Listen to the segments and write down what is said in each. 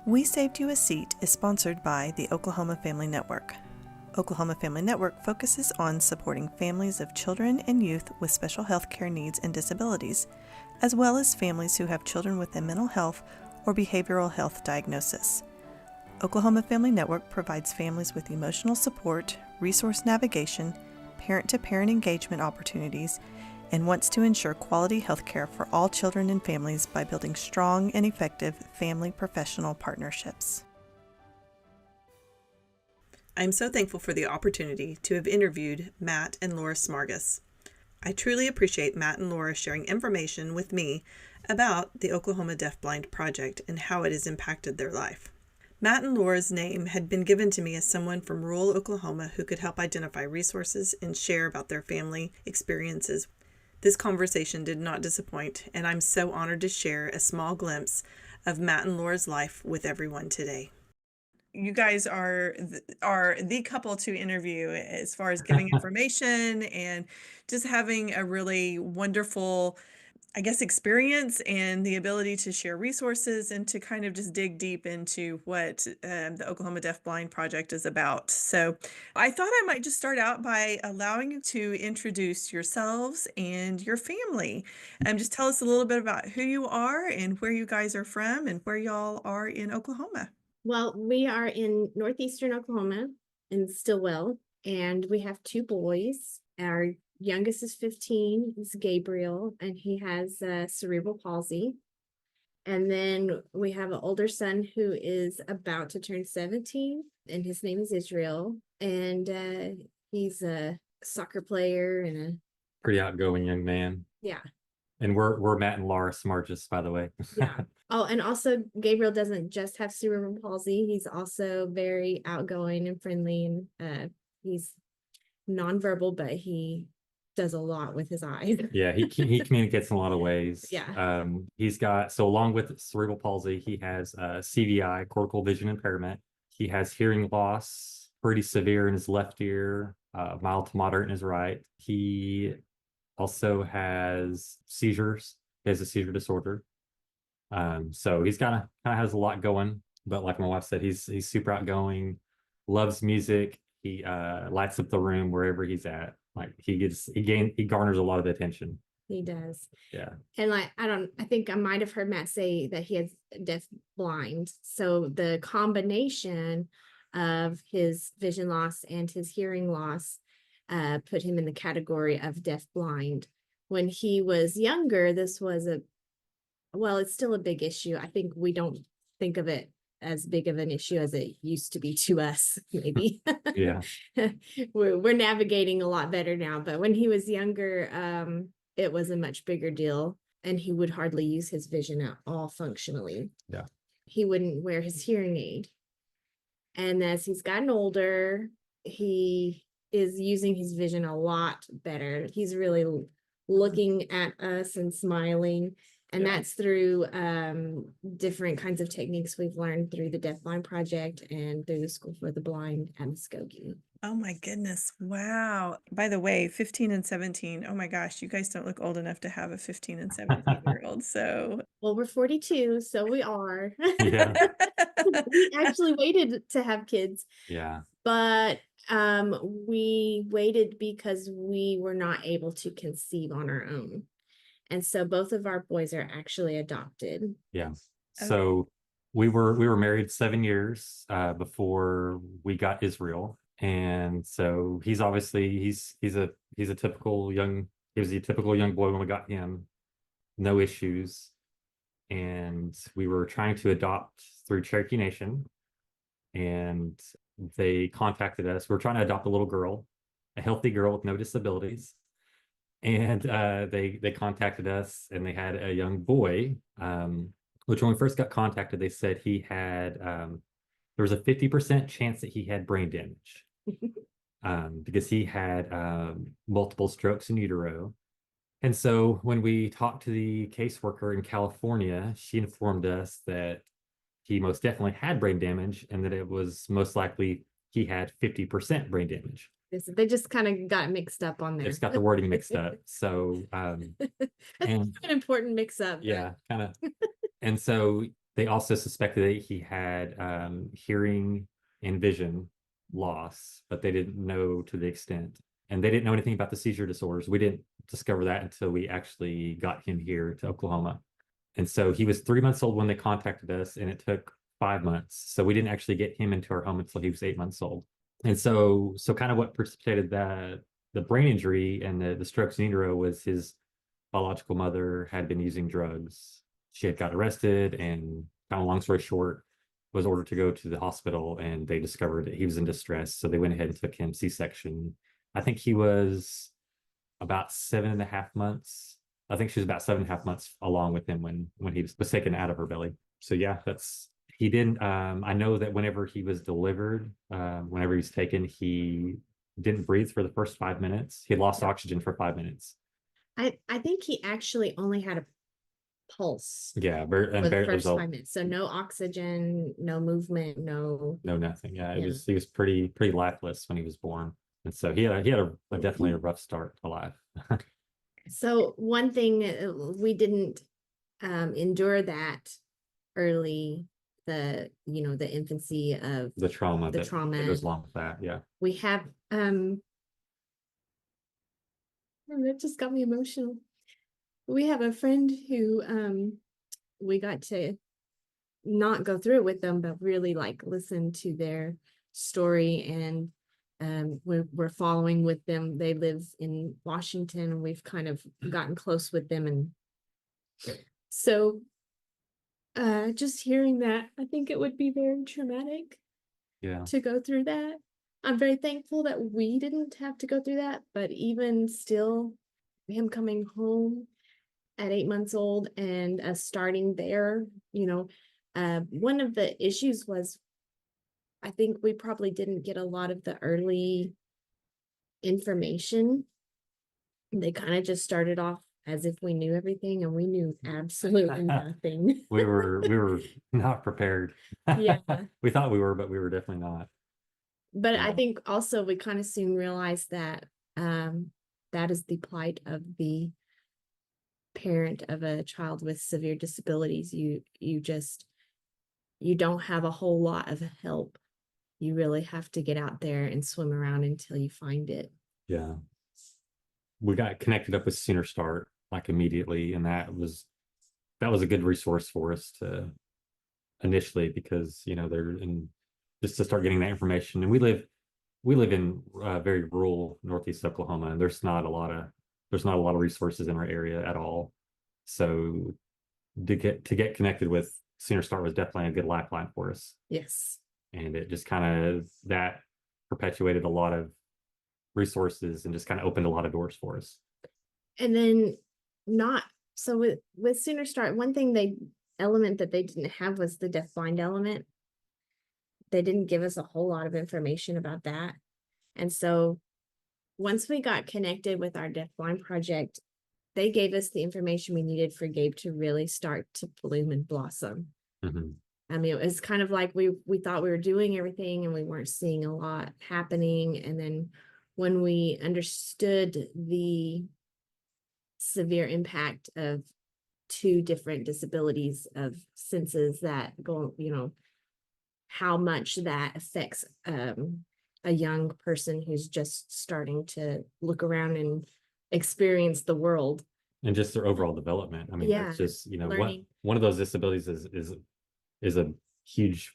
We Saved You a Seat is sponsored by the Oklahoma Family Network. Oklahoma Family Network focuses on supporting families of children and youth with special health care needs and disabilities, as well as families who have children with a mental health or behavioral health diagnosis. Oklahoma Family Network provides families with emotional support, resource navigation, parent-to-parent engagement opportunities, and wants to ensure quality health care for all children and families by building strong and effective family-professional partnerships. I'm so thankful for the opportunity to have interviewed Matt and Laura Samargis. I truly appreciate Matt and Laura sharing information with me about the Oklahoma Deafblind Project and how it has impacted their life. Matt and Laura's name had been given to me as someone from rural Oklahoma who could help identify resources and share about their family experiences. This conversation did not disappoint, and I'm so honored to share a small glimpse of Matt and Laura's life with everyone today. You guys are the couple to interview as far as giving information and just having a really wonderful, I guess, experience and the ability to share resources and to kind of just dig deep into what the Oklahoma Deafblind Project is about. So I thought I might just start out by allowing you to introduce yourselves and your family. Just tell us a little bit about who you are and where you guys are from and where y'all are in Oklahoma. Well, we are in northeastern Oklahoma in Stillwell, and we have two boys. Our youngest is 15, is Gabriel, and he has cerebral palsy. And then we have an older son who is about to turn 17, and his name is Israel. And he's a soccer player and a pretty outgoing young man. Yeah. And we're Matt and Laura Samargis, by the way. Yeah. Oh, and also Gabriel doesn't just have cerebral palsy. He's also very outgoing and friendly, and he's nonverbal, but he does a lot with his eyes. Yeah, he communicates in a lot of ways. Yeah. He's got, so along with cerebral palsy, he has CVI, cortical vision impairment. He has hearing loss, pretty severe in his left ear, mild to moderate in his right. He also has seizures. He has a seizure disorder. So he's kind of has a lot going, but like my wife said, he's super outgoing, loves music. He lights up the room wherever he's at. Like he garners a lot of attention. He does. Yeah. And like, I think I might have heard Matt say that he has deaf blind. So the combination of his vision loss and his hearing loss put him in the category of deaf blind. When he was younger, this was it's still a big issue. I think we don't think of it as big of an issue as it used to be to us, maybe. Yeah. We're navigating a lot better now, but when he was younger, it was a much bigger deal, and he would hardly use his vision at all functionally. Yeah. He wouldn't wear his hearing aid. And as he's gotten older, he is using his vision a lot better. He's really looking at us and smiling. And that's through different kinds of techniques we've learned through the Deafblind Project and through the School for the Blind at Muskogee. Oh my goodness. Wow. By the way, 15 and 17. Oh my gosh, you guys don't look old enough to have a 15 and 17-year-old. So, well, we're 42, so we are. Yeah. We actually waited to have kids. Yeah. But we waited because we were not able to conceive on our own. And so both of our boys are actually adopted. Yeah. So we were married 7 years before we got Israel. And so he's obviously he's a typical young boy when we got him. No issues. And we were trying to adopt through Cherokee Nation. And they contacted us. We were trying to adopt a little girl, a healthy girl with no disabilities. And they contacted us, and they had a young boy, which when we first got contacted, they said he had, there was a 50% chance that he had brain damage because he had multiple strokes in utero. And so when we talked to the caseworker in California, she informed us that he most definitely had brain damage and that it was most likely he had 50% brain damage. They just kind of got mixed up on there. Just got the wording mixed up. So, That's an important mix up. Yeah, kind of. And so They also suspected that he had hearing and vision loss, but they didn't know to the extent. And they didn't know anything about the seizure disorders. We didn't discover that until we actually got him here to Oklahoma. And so he was 3 months old when they contacted us, and it took 5 months. So we didn't actually get him into our home until he was 8 months old. And so kind of what precipitated the brain injury and the strokes in utero was his biological mother had been using drugs. She had got arrested, and kind of long story short, was ordered to go to the hospital, and they discovered that he was in distress. So they went ahead and took him C-section. I think he was about 7.5 months. I think she was about 7.5 months along with him when he was taken out of her belly. So yeah, he didn't. I know that whenever he was delivered, whenever he was taken, he didn't breathe for the first 5 minutes. He lost oxygen for 5 minutes. I think he actually only had a pulse Yeah, for the barely first 5 minutes. So no oxygen, no movement, no. no nothing. Yeah, Yeah. he was pretty lifeless when he was born, and so he had definitely a rough start to life. So one thing we didn't endure that early, the infancy of The trauma the that trauma goes along with that. Yeah. we have. Oh, that just got me emotional. We have a friend who we got to not go through it with them, but really like listen to their story, and we're following with them. They live in Washington, and we've kind of gotten close with them, and so just hearing that, I think it would be very traumatic Yeah. to go through that. I'm very thankful that we didn't have to go through that, but even still, him coming home at 8 months old and starting there, one of the issues was, I think we probably didn't get a lot of the early information. They kind of just started off as if we knew everything, and we knew absolutely nothing. we were not prepared. Yeah. We thought we were, but we were definitely not. But Yeah. I think also we kind of soon realized that that is the plight of the parent of a child with severe disabilities. You don't have a whole lot of help. You really have to get out there and swim around until you find it. Yeah. We got connected up with Sooner Start like immediately, and that was a good resource for us to initially, because they're in just to start getting that information. And we live in very rural Northeast Oklahoma, and there's not a lot of resources in our area at all. So to get connected with Sooner Start was definitely a good lifeline for us. Yes. And it just kind of that perpetuated a lot of resources and just kind of opened a lot of doors for us. And then with Sooner Start, one element that they didn't have was the deafblind element. They didn't give us a whole lot of information about that. And so once we got connected with our deafblind project, they gave us the information we needed for Gabe to really start to bloom and blossom. Mm-hmm. I mean, it was kind of like we thought we were doing everything, and we weren't seeing a lot happening. And then when we understood the severe impact of 2 different disabilities of senses that go, how much that affects a young person who's just starting to look around and experience the world. And just their overall development. I mean, Yeah, it's just, learning. one of those disabilities is a huge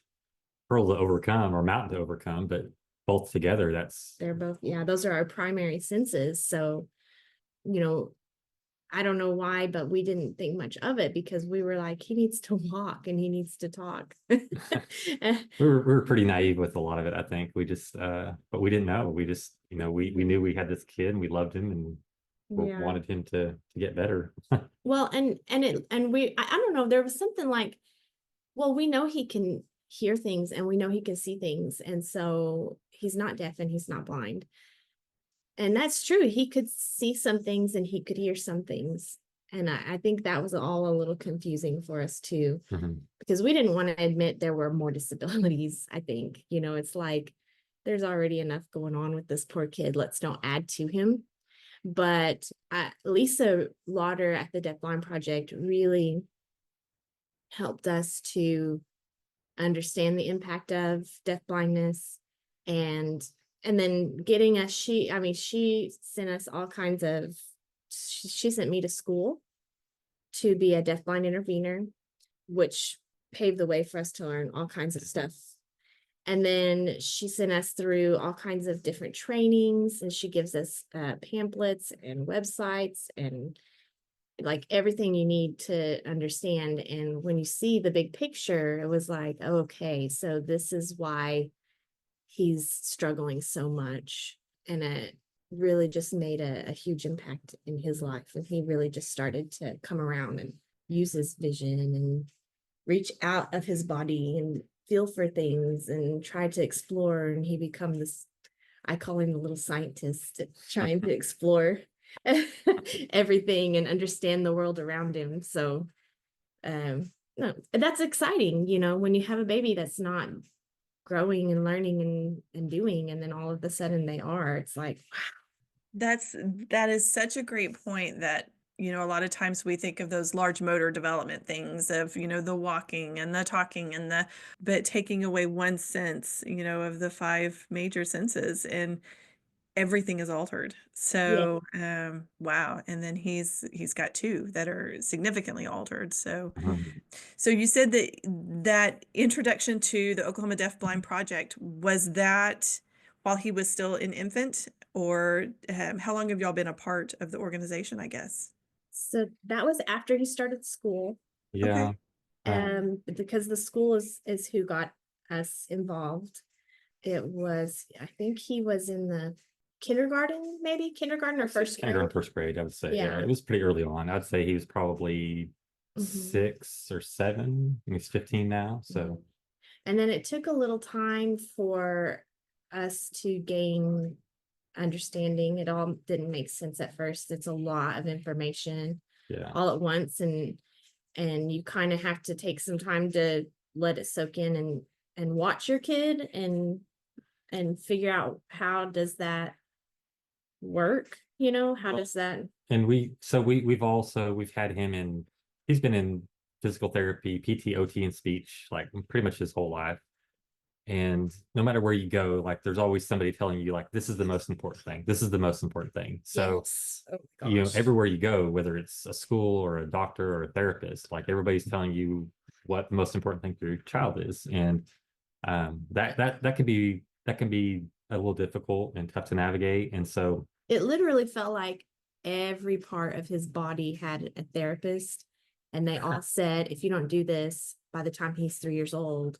hurdle to overcome or mountain to overcome, but both together, They're both, those are our primary senses. So, I don't know why, but we didn't think much of it, because we were like, he needs to walk and he needs to talk. we were pretty naive with a lot of it. I think we just but we didn't know. We just, we knew we had this kid and we loved him and wanted him to get better. Well, and I don't know, there was something like, well, we know he can hear things and we know he can see things, and so he's not deaf and he's not blind. And that's true. He could see some things and he could hear some things. And I think that was all a little confusing for us too, Mm-hmm. because we didn't want to admit there were more disabilities. I think, it's like, there's already enough going on with this poor kid. Let's don't add to him. But Lisa Lauder at the Deafblind Project really helped us to understand the impact of deafblindness, and then getting us, she sent us all kinds of, she sent me to school to be a deafblind intervener, which paved the way for us to learn all kinds of stuff. And then she sent us through all kinds of different trainings, and she gives us pamphlets and websites and like everything you need to understand. And when you see the big picture, it was like, oh, okay, so this is why he's struggling so much. And it really just made a huge impact in his life. And he really just started to come around and use his vision and reach out of his body and feel for things and try to explore. And he become this, I call him the little scientist, trying to explore everything and understand the world around him. So no, that's exciting, when you have a baby that's not growing and learning and doing, and then all of a sudden they are, it's like, That is such a great point that, a lot of times we think of those large motor development things of, the walking and the talking but taking away one sense, of the five major senses, and everything is altered. yeah. So, wow. And then he's got two that are significantly altered. So, Mhm. so you said that introduction to the Oklahoma Deaf Blind Project, was that while he was still an infant, or how long have y'all been a part of the organization, I guess? So that was after he started school, Yeah. because the school is who got us involved. It was, I think he was in the kindergarten, maybe kindergarten or first Kindergarten, grade. first grade, I would say. Yeah, Yeah. it was pretty early on. I'd say he was probably Mhm. 6 or 7. And he's 15 now. So And then it took a little time for us to gain understanding. It all didn't make sense at first. It's a lot of information yeah. all at once, and you kind of have to take some time to let it soak in and watch your kid and figure out, how does that work? How Well, does that? and we've had him in, he's been in physical therapy, PT, OT, and speech like pretty much his whole life. And no matter where you go, like there's always somebody telling you like this is the most important thing. This is the most important thing. So Yes. Oh my gosh. everywhere you go, whether it's a school or a doctor or a therapist, like everybody's telling you what the most important thing for your child is. And that can be a little difficult and tough to navigate. And so It literally felt like every part of his body had a therapist, and they all said, if you don't do this by the time he's 3 years old,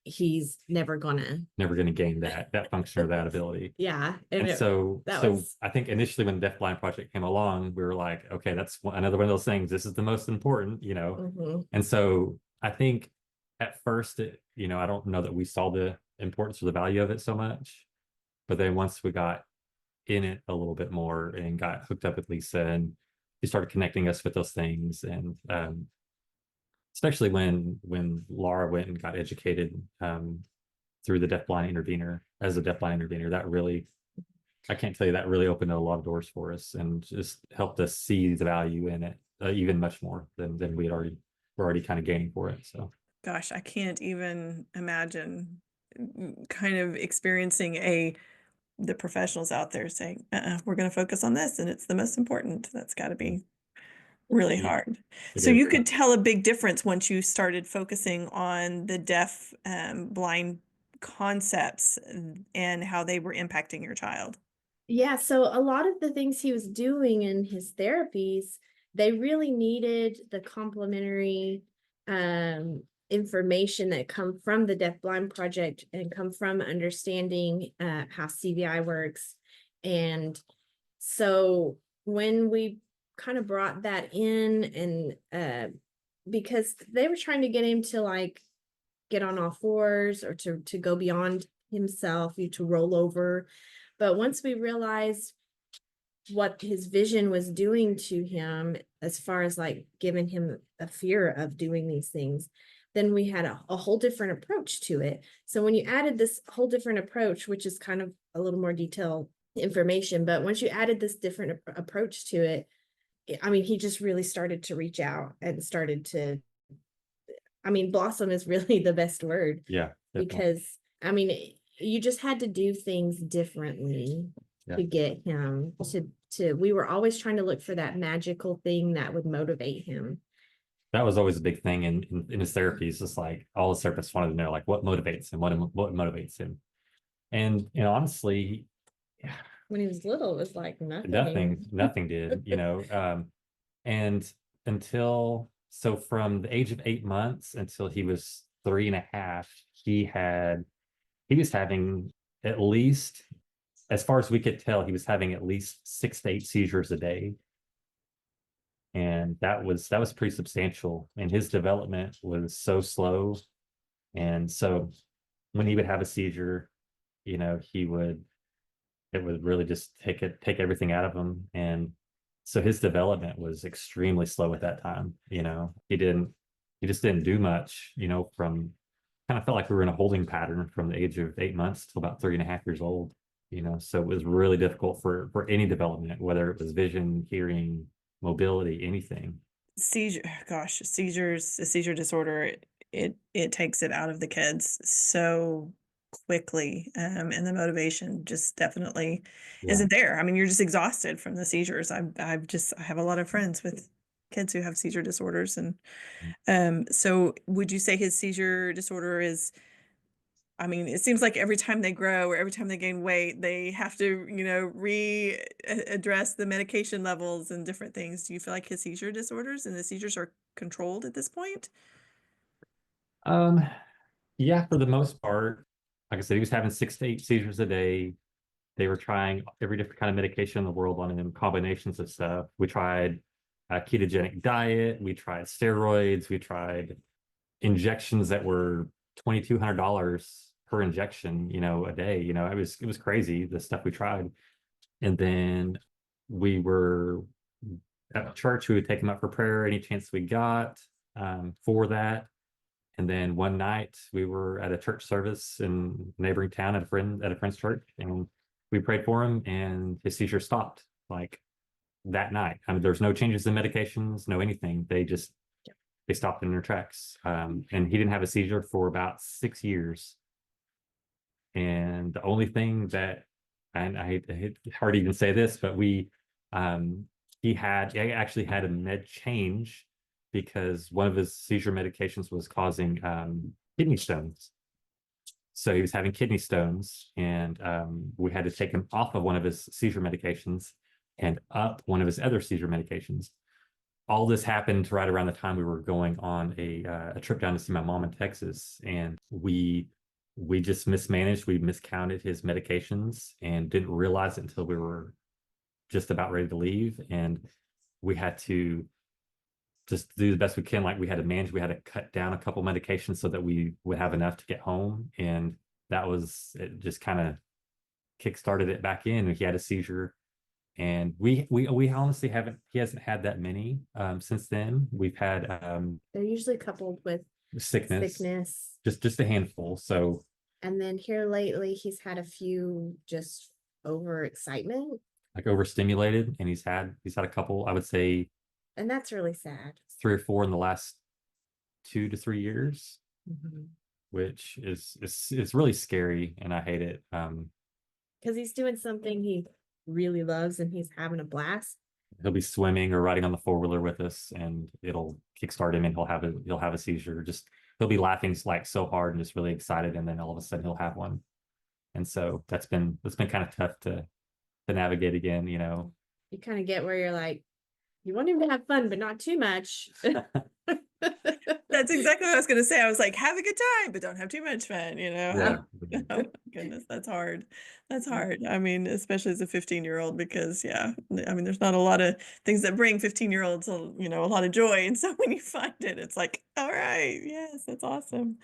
he's never gonna. never going to gain that function or that ability. Yeah. And so That was, I think initially when the Deafblind Project came along, we were like, okay, that's another one of those things. This is the most important. mhm. And so I think at first, I don't know that we saw the importance or the value of it so much. But then once we got in it a little bit more and got hooked up with Lisa, and she started connecting us with those things, and especially when Laura went and got educated through the deafblind intervener as a deafblind intervener, that really, I can't tell you, that really opened a lot of doors for us and just helped us see the value in it even much more than we're already kind of gaining for it. So Gosh, I can't even imagine kind of experiencing the professionals out there saying, we're going to focus on this and it's the most important. That's got to be really yeah, hard. it So is. you could tell a big difference once you started focusing on the deaf, blind concepts and how they were impacting your child. Yeah, so a lot of the things he was doing in his therapies, they really needed the complementary information that come from the Deaf Blind Project and come from understanding how CVI works. And so when we kind of brought that in, and because they were trying to get him to like get on all fours or to go beyond himself, to roll over. But once we realized what his vision was doing to him, as far as like giving him a fear of doing these things, then we had a whole different approach to it. So when you added this whole different approach, which is kind of a little more detailed information, but once you added this different approach to it, I mean, he just really started to reach out and started to I mean, blossom is really the best word, Yeah, definitely. because I mean, you just had to do things differently Yeah. to get him to we were always trying to look for that magical thing that would motivate him. That was always a big thing in his therapies. Just like all the therapists wanted to know, like what motivates him, what motivates him. And honestly, When he was little, it was like nothing. nothing did, and until so from the age of 8 months until he was 3.5, he was having at least, as far as we could tell, he was having at least 6 to 8 seizures a day. And that was pretty substantial. And his development was so slow. And so when he would have a seizure, he would it would really just take everything out of him. And so his development was extremely slow at that time. He just didn't do much, from kind of felt like we were in a holding pattern from the age of 8 months till about 3.5 years old. So it was really difficult for any development, whether it was vision, hearing, mobility, anything. Seizures, a seizure disorder, it takes it out of the kids so quickly, and the motivation just definitely Yeah. isn't there. I mean, you're just exhausted from the seizures. I have a lot of friends with kids who have seizure disorders, and so would you say his seizure disorder is, I mean, it seems like every time they grow or every time they gain weight, they have to, address the medication levels and different things. Do you feel like his seizure disorders and the seizures are controlled at this point? Um, yeah, for the most part, like I said, he was having 6 to 8 seizures a day. They were trying every different kind of medication in the world on him, combinations of stuff. We tried a ketogenic diet. We tried steroids. We tried injections that were $2,200 per injection, a day. It was crazy, the stuff we tried. And then we were at church. We would take him up for prayer any chance we got, for that. And then one night we were at a church service in a neighboring town at a friend's church, and we prayed for him, and his seizure stopped like that night. I mean, there's no changes in medications, no anything. They stopped in their tracks. And he didn't have a seizure for about 6 years. And the only thing that, and it's hard to even say this, but he actually had a med change because one of his seizure medications was causing kidney stones. So he was having kidney stones, and we had to take him off of one of his seizure medications and up one of his other seizure medications. All this happened right around the time we were going on a trip down to see my mom in Texas, and we just mismanaged. We miscounted his medications and didn't realize it until we were just about ready to leave, and we had to just do the best we can. Like we had to cut down a couple medications so that we would have enough to get home. And it just kind of kickstarted it back in. He had a seizure, and we honestly he hasn't had that many since then. We've had They're usually coupled with sickness, just a handful. So, and then here lately he's had a few just overexcitement, like overstimulated, and he's had a couple, I would say, and that's really sad. 3 or 4 in the last 2 to 3 years, Mm-hmm. which is really scary, and I hate it. Because he's doing something he really loves and he's having a blast. He'll be swimming or riding on the 4-wheeler with us, and it'll kickstart him, and he'll have a seizure. Just he'll be laughing like so hard and just really excited, and then all of a sudden he'll have one. And so that's been kind of tough to navigate again. You kind of get where you're like, you want him to have fun, but not too much. That's exactly what I was going to say. I was like, have a good time, but don't have too much fun, Yeah. Oh my goodness, that's hard. That's hard. I mean, especially as a 15-year-old, because I mean, there's not a lot of things that bring 15-year-olds, a lot of joy. And so when you find it, it's like, all right, yes, that's awesome.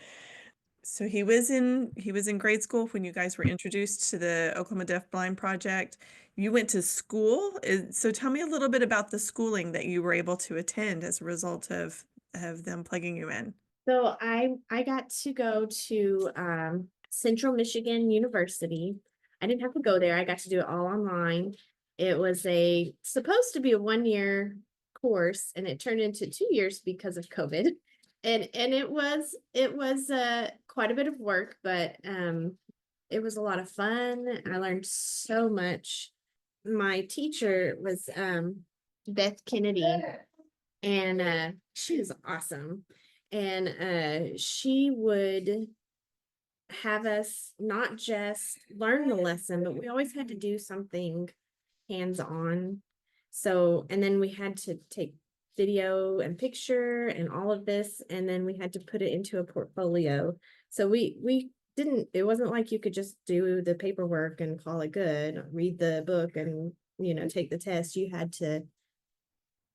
So he was in grade school when you guys were introduced to the Oklahoma Deafblind Project. You went to school. So tell me a little bit about the schooling that you were able to attend as a result of them plugging you in. So I got to go to Central Michigan University. I didn't have to go there. I got to do it all online. It was supposed to be a 1-year course, and it turned into 2 years because of COVID. and it was quite a bit of work, but it was a lot of fun. I learned so much. My teacher was Beth Kennedy, and she was awesome. And she would have us not just learn the lesson, but we always had to do something hands-on. So, and then we had to take video and picture and all of this, and then we had to put it into a portfolio. So we didn't, it wasn't like you could just do the paperwork and call it good, read the book and, take the test. You had to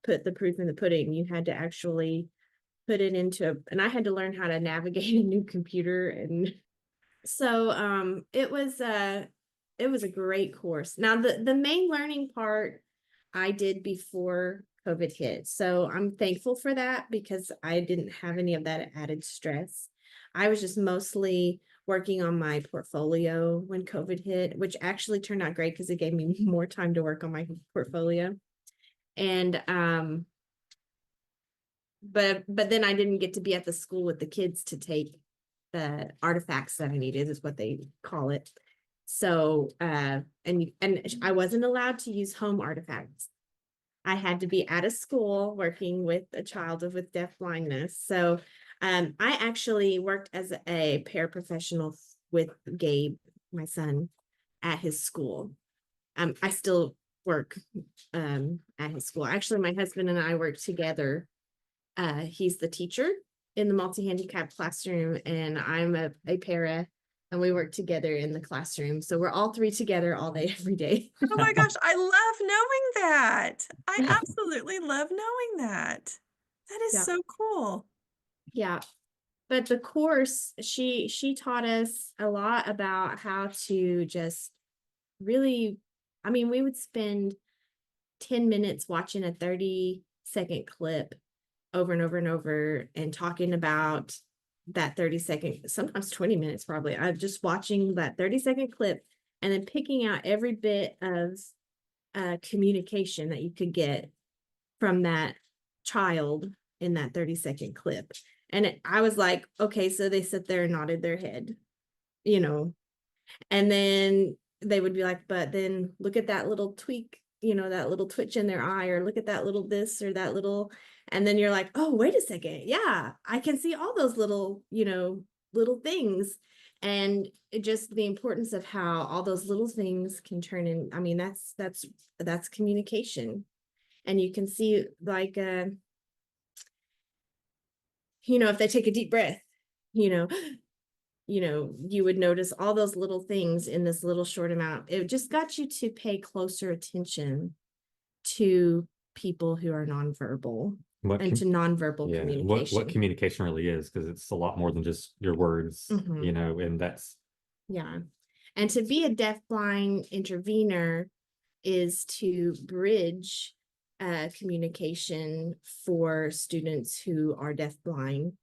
put the proof in the pudding. You had to actually put it and I had to learn how to navigate a new computer. And so it was a great course. Now the main learning part I did before COVID hit. So I'm thankful for that because I didn't have any of that added stress. I was just mostly working on my portfolio when COVID hit, which actually turned out great because it gave me more time to work on my portfolio. And but then I didn't get to be at the school with the kids to take the artifacts that I needed, is what they call it. So and I wasn't allowed to use home artifacts. I had to be at a school working with a child with deaf blindness. So I actually worked as a paraprofessional with Gabe, my son, at his school. I still work at his school. Actually, my husband and I work together. He's the teacher in the multi-handicapped classroom, and I'm a para, and we work together in the classroom. So we're all three together all day, every day. Oh my gosh, I love knowing that. I absolutely love knowing that. That is Yeah. so cool. Yeah. But the course, she taught us a lot about how to just really, I mean, we would spend 10 minutes watching a 30-second clip over and over and over and talking about that 30-second, sometimes 20 minutes probably. I'm just watching that 30-second clip and then picking out every bit of communication that you could get from that child in that 30-second clip. And I was like, okay, so they sit there and nodded their head, and then they would be like, but then look at that little tweak, that little twitch in their eye, or look at that little this or that little, and then you're like, oh, wait a second. Yeah, I can see all those little, little things. And it just the importance of how all those little things can turn in. I mean, that's communication. And you can see like, if they take a deep breath, you know, you would notice all those little things in this little short amount. It just got you to pay closer attention to people who are nonverbal and to nonverbal communication. What communication really is, because it's a lot more than just your words, and that's. Yeah. And to be a deafblind intervener is to bridge communication for students who are deafblind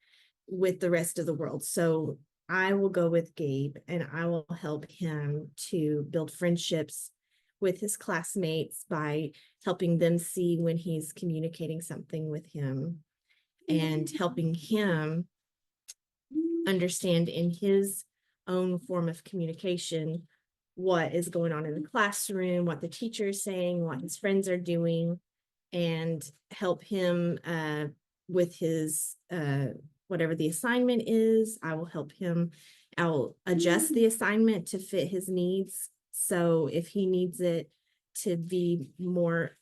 with the rest of the world. So I will go with Gabe and I will help him to build friendships with his classmates by helping them see when he's communicating something with him and helping him understand in his own form of communication what is going on in the classroom, what the teacher is saying, what his friends are doing, and help him with his whatever the assignment is. I will help him. I'll adjust the assignment to fit his needs. So if he needs it to be more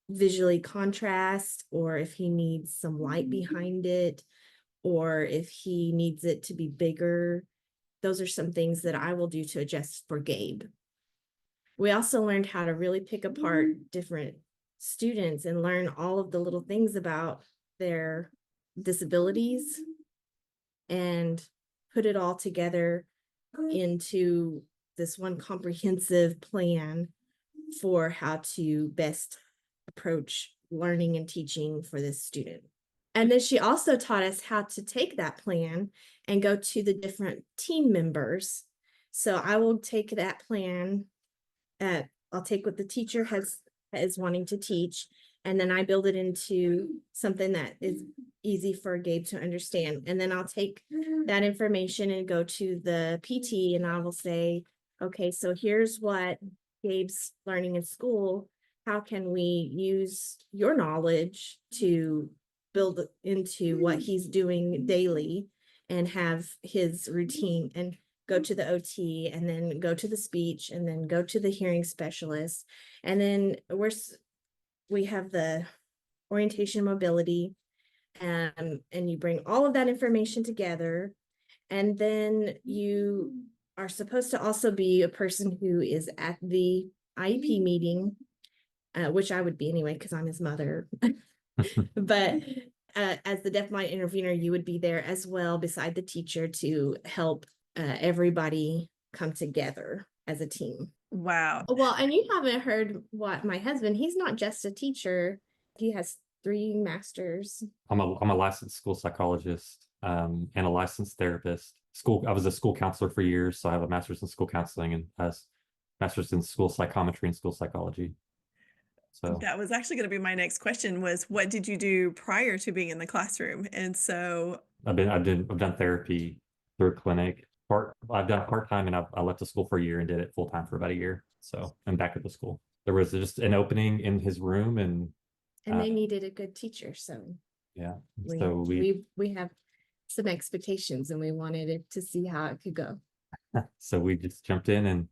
visually contrast, or if he needs some light behind it, or if he needs it to be bigger, those are some things that I will do to adjust for Gabe. We also learned how to really pick apart different students and learn all of the little things about their disabilities and put it all together into this one comprehensive plan for how to best approach learning and teaching for this student. And then she also taught us how to take that plan and go to the different team members. So I will take that plan. I'll take what the teacher is wanting to teach, And then I build it into something that is easy for Gabe to understand. And then I'll take that information and go to the PT and I will say, okay, so here's what Gabe's learning in school. How can we use your knowledge to build into what he's doing daily and have his routine, and go to the OT and then go to the speech and then go to the hearing specialist. And then we have the orientation mobility, and you bring all of that information together. And then you are supposed to also be a person who is at the IEP meeting, which I would be anyway, because I'm his mother. But as the deafblind intervener, you would be there as well beside the teacher to help everybody come together as a team. Wow. Well, and you haven't heard what my husband, he's not just a teacher. He has 3 masters. I'm a licensed school psychologist, and a licensed therapist. I was a school counselor for years, so I have a master's in school counseling and a master's in school psychometry and school psychology. So that was actually going to be my next question, was what did you do prior to being in the classroom? And so I've done therapy through a clinic. I've done part-time, and I left the school for a year and did it full-time for about a year. So I'm back at the school. There was just an opening in his room, and they needed a good teacher. So yeah, so we have some expectations and we wanted it to see how it could go. So we just jumped in, and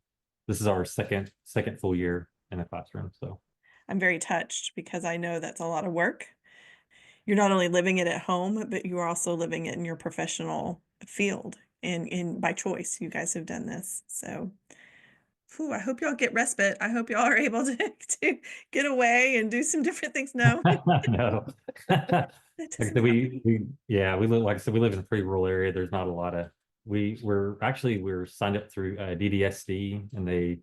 this is our second full year in the classroom. So I'm very touched because I know that's a lot of work. You're not only living it at home, but you are also living it in your professional field, and by choice. You guys have done this. So I hope y'all get respite. I hope y'all are able to get away and do some different things. No, no. that Like I doesn't said, we live, like I said, we live in a pretty rural area. There's not a lot of, we're signed up through DDSD, and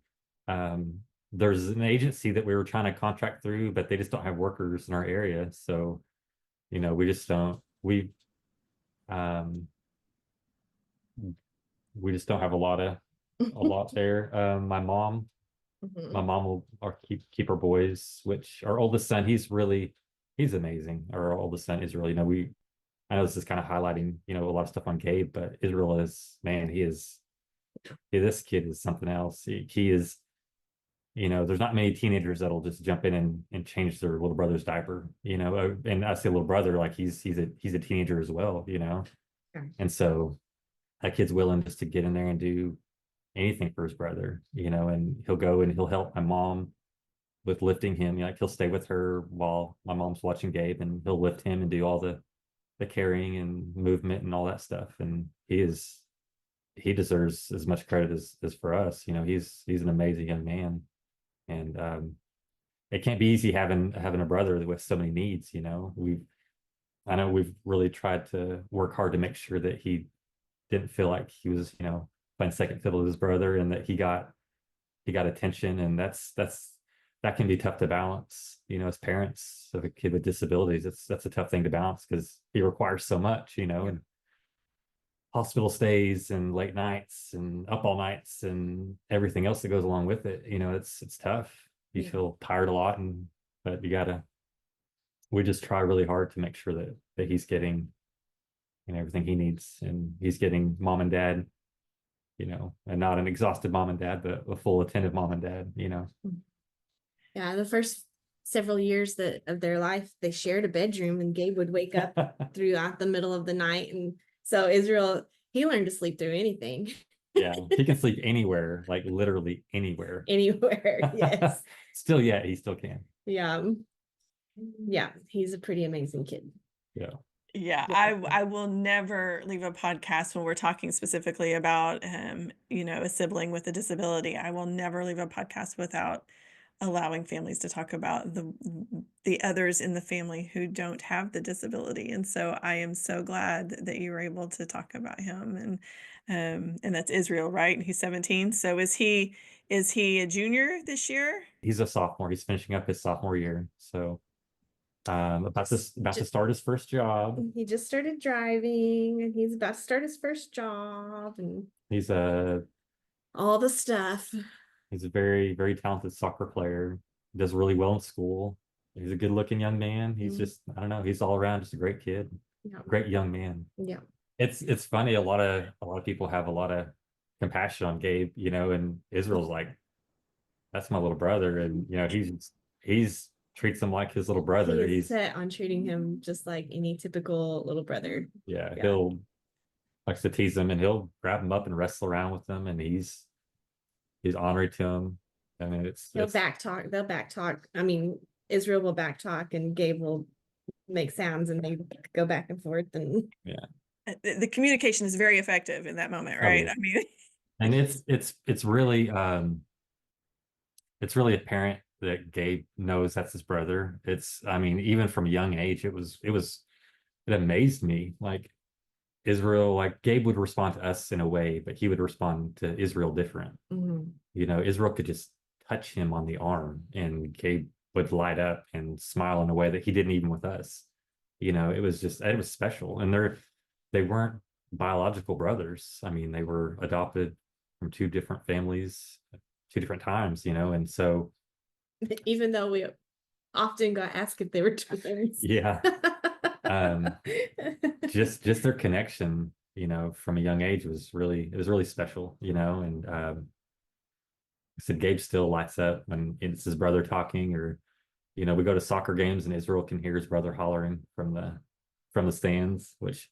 there's an agency that we were trying to contract through, but they just don't have workers in our area. So, we just don't, we just don't have a lot there. My mom will keep our boys, which our oldest son, he's amazing. Our oldest son, Israel, I know this is kind of highlighting, a lot of stuff on Gabe, but Israel is, man, this kid is something else. He is, there's not many teenagers that'll just jump in and change their little brother's diaper, and I say little brother, like he's a teenager as well, Okay. and so that kid's willing just to get in there and do anything for his brother, and he'll go and he'll help my mom with lifting him. Like he'll stay with her while my mom's watching Gabe, and he'll lift him and do all the carrying and movement and all that stuff. And he deserves as much credit as for us. He's an amazing young man, and it can't be easy having a brother with so many needs. I know we've really tried to work hard to make sure that he didn't feel like he was, playing second fiddle to his brother, and that he got attention. And that can be tough to balance, as parents of a kid with disabilities. That's a tough thing to balance because he requires so much, and hospital stays and late nights and up all nights and everything else that goes along with it. It's tough. You feel tired a lot, but we just try really hard to make sure that he's getting, everything he needs, and he's getting mom and dad, and not an exhausted mom and dad, but a full attentive mom and dad. Yeah, the first several years of their life, they shared a bedroom, and Gabe would wake up throughout the middle of the night. And so Israel, he learned to sleep through anything. Yeah, he can sleep anywhere, like literally anywhere. Anywhere, yes. He still can. Yeah. Yeah, he's a pretty amazing kid. Yeah. Yeah, I will never leave a podcast when we're talking specifically about a sibling with a disability. I will never leave a podcast without allowing families to talk about the others in the family who don't have the disability. And so I am so glad that you were able to talk about him. And that's Israel, right? He's 17. So is he a junior this year? He's a sophomore. He's finishing up his sophomore year. So about to start his first job. He just started driving, and he's about to start his first job, and He's all the stuff. He's a very, very talented soccer player. Does really well in school. He's a good looking young man. He's Mhm. just, I don't know, he's all around just a great kid, Yeah. great young man. Yeah. It's funny, a lot of people have a lot of compassion on Gabe, and Israel's like, that's my little brother, and he's treats him like his little He brother. is set on treating him just like any typical little brother. Yeah, Yeah. he'll likes to tease him, and he'll grab him up and wrestle around with him, and he's honorary to him. I mean, He'll it's back talk. They'll back talk. I mean, Israel will back talk and Gabe will make sounds and they go back and forth and yeah. The communication is very effective in that moment, Oh, right? yeah. I mean, And it's really apparent that Gabe knows that's his brother. I mean, even from a young age, it amazed me. Like Israel, like Gabe would respond to us in a way, but he would respond to Israel different. Mhm. Israel could just touch him on the arm and Gabe would light up and smile in a way that he didn't even with us. It was special. And they weren't biological brothers. I mean, they were adopted from two different families, two different times, and so Even though we often got asked if they were twins. yeah, um, just their connection, from a young age it was really special, and I said Gabe still lights up when it's his brother talking, or we go to soccer games and Israel can hear his brother hollering from the stands, which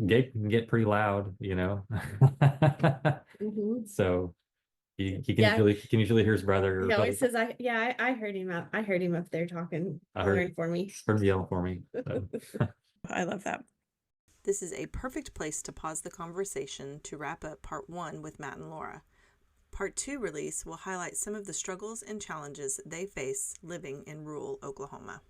Gabe can get pretty loud, Mhm. so he Yeah. can usually hear his brother. He always says, I heard him out. I heard him up there talking, I hollering for me. heard him yelling for me. So. I love that. This is a perfect place to pause the conversation to wrap up part 1 with Matt and Laura. Part 2 release will highlight some of the struggles and challenges they face living in rural Oklahoma.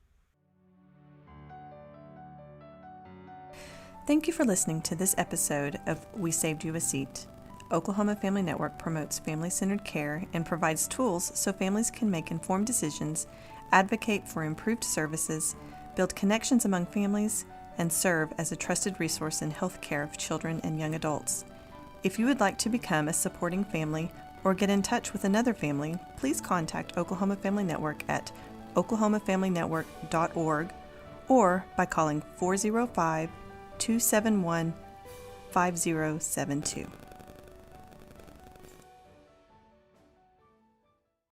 Thank you for listening to this episode of We Saved You a Seat. Oklahoma Family Network promotes family-centered care and provides tools so families can make informed decisions, advocate for improved services, build connections among families, and serve as a trusted resource in health care of children and young adults. If you would like to become a supporting family or get in touch with another family, please contact Oklahoma Family Network at oklahomafamilynetwork.org or by calling 405-271-5072.